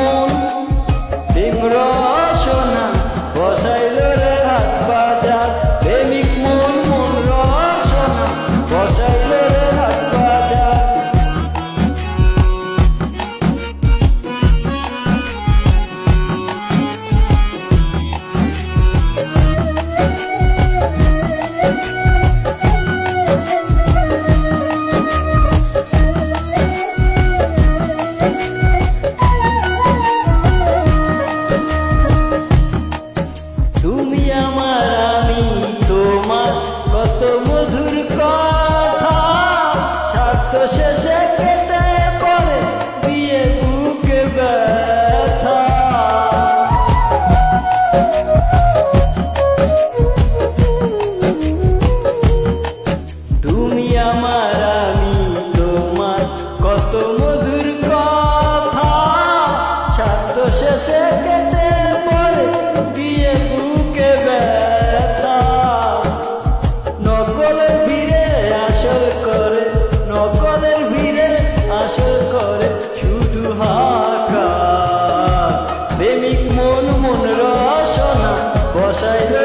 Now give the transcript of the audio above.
মন প্রেম রসনা বসাইল রে হাত বাজার প্রেমিক মন মন রসনা বসাইল রে হাত বাজার তুমি আমার আমি তোমার কত মধুর কথা স্বার্থ শেষে কেটে পড়ে দিয়ে বুকে ব্যথা তুমি আমার আমি তোমার কত মধুর কথা স্বার্থ শেষে কেটে পড়ে দিয়ে বুকে ব্যথা নকলের ভিড়ে আসল করে নকলের ভিড়ে আসল করে শুধু হাকা প্রেমিক মন মন রসনা বসাইল